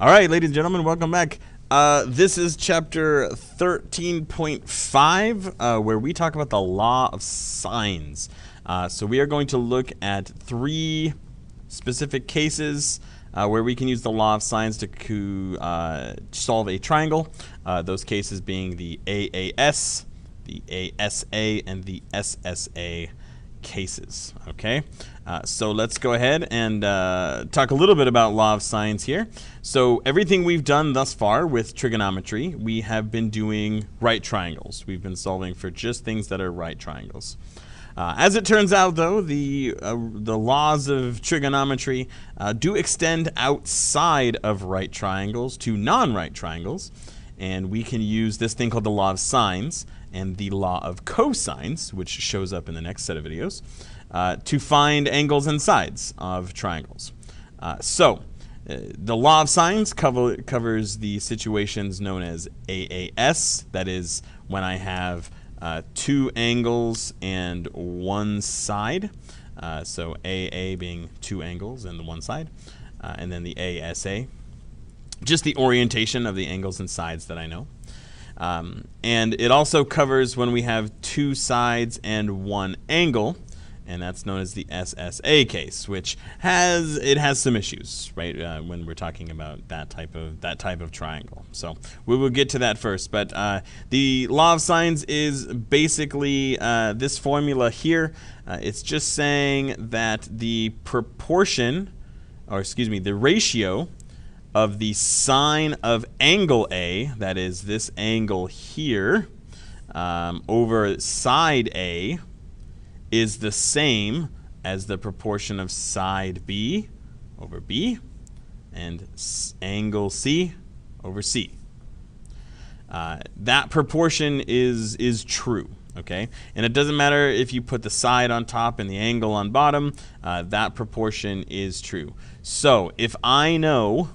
All right, ladies and gentlemen, welcome back. This is chapter 13.5, where we talk about the law of sines. So we are going to look at three specific cases where we can use the law of sines to solve a triangle. Those cases being the AAS, the ASA, and the SSA cases. Okay, so let's go ahead and talk a little bit about law of sines here. So everything we've done thus far with trigonometry, we have been doing right triangles. We've been solving for just things that are right triangles. As it turns out, though, the laws of trigonometry do extend outside of right triangles to non-right triangles, and we can use this thing called the law of sines and the law of cosines, which shows up in the next set of videos, to find angles and sides of triangles. The law of sines covers the situations known as AAS, that is when I have two angles and one side. So AA being two angles and the one side, and then the ASA, just the orientation of the angles and sides that I know. And it also covers when we have two sides and one angle, and that's known as the SSA case, which has some issues, right? When we're talking about that type of triangle. So we will get to that first. But the law of sines is basically this formula here. It's just saying that the proportion, or excuse me, the ratio of the sine of angle A, that is this angle here, over side A, is the same as the proportion of side B over B and angle C over C. That proportion is true, okay? And it doesn't matter if you put the side on top and the angle on bottom, that proportion is true. So if I know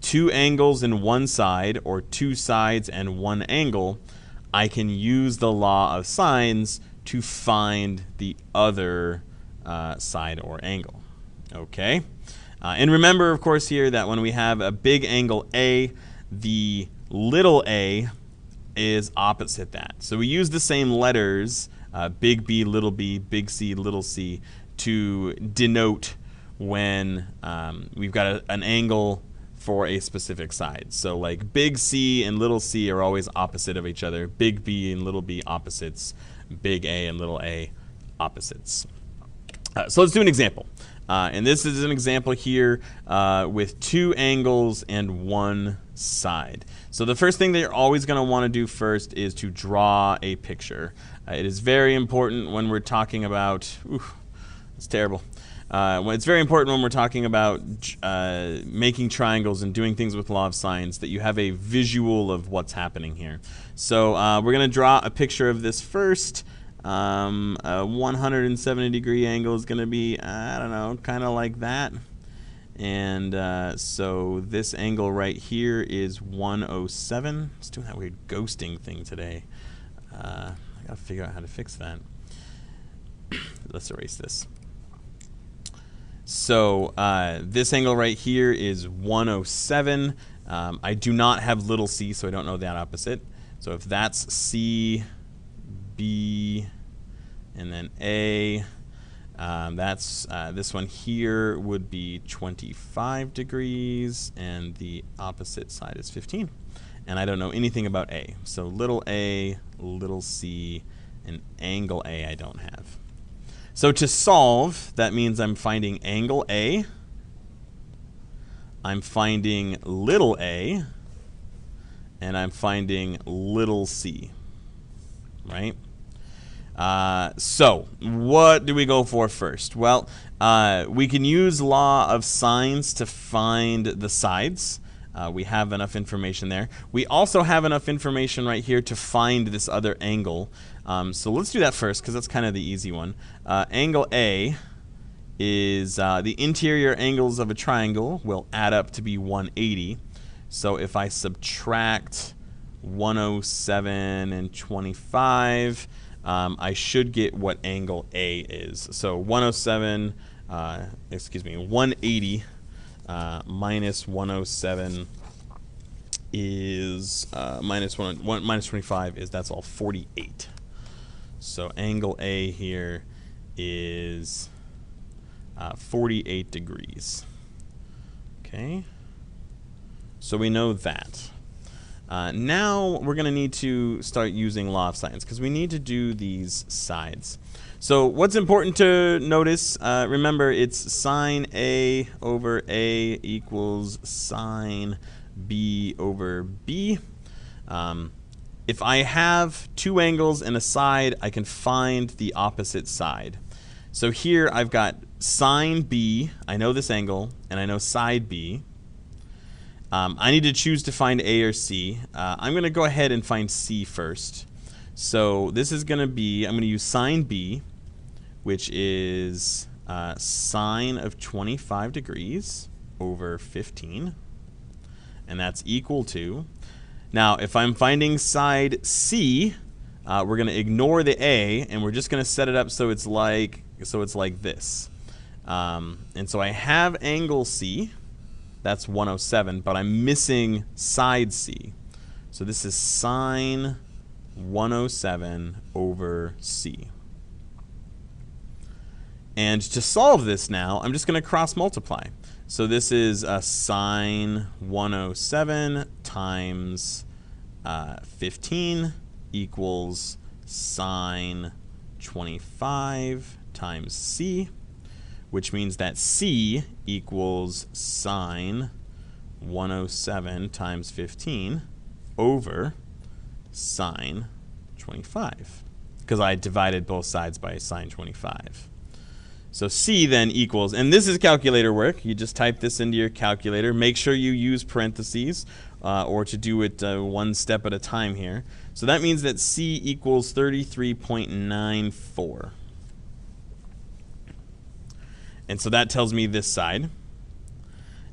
two angles in one side or two sides and one angle, I can use the law of sines to find the other side or angle. Okay? And remember, of course, here that when we have a big angle A, the little a is opposite that. So we use the same letters, big B, big C, little c, to denote when we've got an angle for a specific side. So like big C and little c are always opposite of each other. Big B and little b opposites. Big A and little a opposites. So let's do an example. And this is an example here with two angles and one side. So the first thing that you're always going to want to do first is to draw a picture. It is very important when we're talking about, it's terrible. It's very important when we're talking about making triangles and doing things with law of sines that you have a visual of what's happening here. So we're going to draw a picture of this first. A 170 degree angle is going to be, I don't know, kind of like that. And so this angle right here is 107. It's doing that weird ghosting thing today. I got to figure out how to fix that. Let's erase this. So this angle right here is 107. I do not have little c, so I don't know that opposite. So if that's C, B, and then A, that's this one here would be 25 degrees, and the opposite side is 15. And I don't know anything about A. So little c, and angle A I don't have. So to solve, that means I'm finding angle A, I'm finding little a, and I'm finding little c, right? So what do we go for first? Well, we can use law of sines to find the sides. We have enough information there. We also have enough information right here to find this other angle. So let's do that first because that's kind of the easy one. Angle A is the interior angles of a triangle will add up to be 180. So if I subtract 107 and 25, I should get what angle A is. So 180 minus 107 is minus 25 is, that's all 48. So angle A here is 48 degrees. Okay, so we know that. Now we're going to need to start using law of sines because we need to do these sides. So what's important to notice, remember it's sine A over A equals sine B over B. If I have two angles and a side, I can find the opposite side. So here I've got sine B, I know this angle, and I know side B. I need to choose to find A or C. I'm going to go ahead and find C first. So this is going to be, I'm going to use sine B, which is sine of 25 degrees over 15. And that's equal to, now if I'm finding side C, we're going to ignore the A, and we're just going to set it up so it's like this. And so I have angle C, that's 107, but I'm missing side C. So this is sine 107 over C. And to solve this now, I'm just going to cross multiply. So this is sine 107 times 15 equals sine 25 times C, which means that C equals sine 107 times 15 over sine 25, because I divided both sides by sine 25. So C then equals, and this is calculator work. You just type this into your calculator. Make sure you use parentheses or to do it one step at a time here. So that means that C equals 33.94. And so that tells me this side.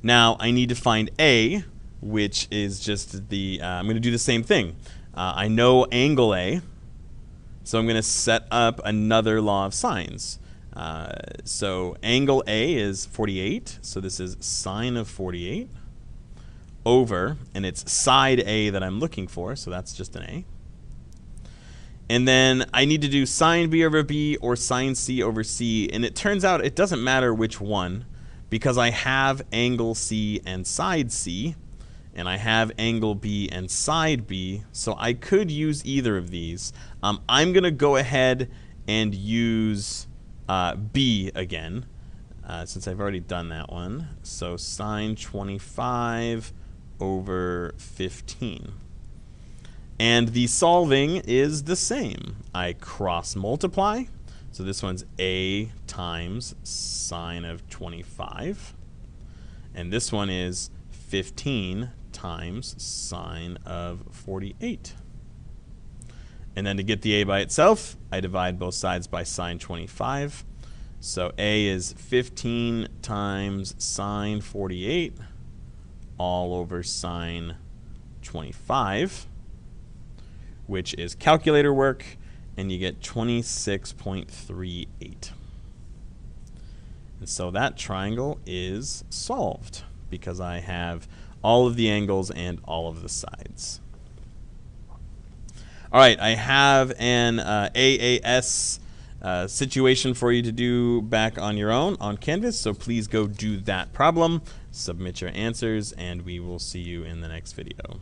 Now I need to find A, which is just the, I'm going to do the same thing. I know angle A, so I'm going to set up another law of sines. So angle A is 48, so this is sine of 48 over, and it's side A that I'm looking for, so that's just an A. And then I need to do sine B over B or sine C over C, and it turns out it doesn't matter which one because I have angle C and side C, and I have angle B and side B, so I could use either of these. I'm going to go ahead and use B again, since I've already done that one. So sine 25 over 15. And the solving is the same. I cross multiply. So this one's A times sine of 25. And this one is 15 times sine of 48. And then to get the A by itself, I divide both sides by sine 25. So A is 15 times sine 48 all over sine 25, which is calculator work, and you get 26.38. And so that triangle is solved because I have all of the angles and all of the sides. All right, I have an AAS situation for you to do back on your own on Canvas, so please go do that problem, submit your answers, and we will see you in the next video.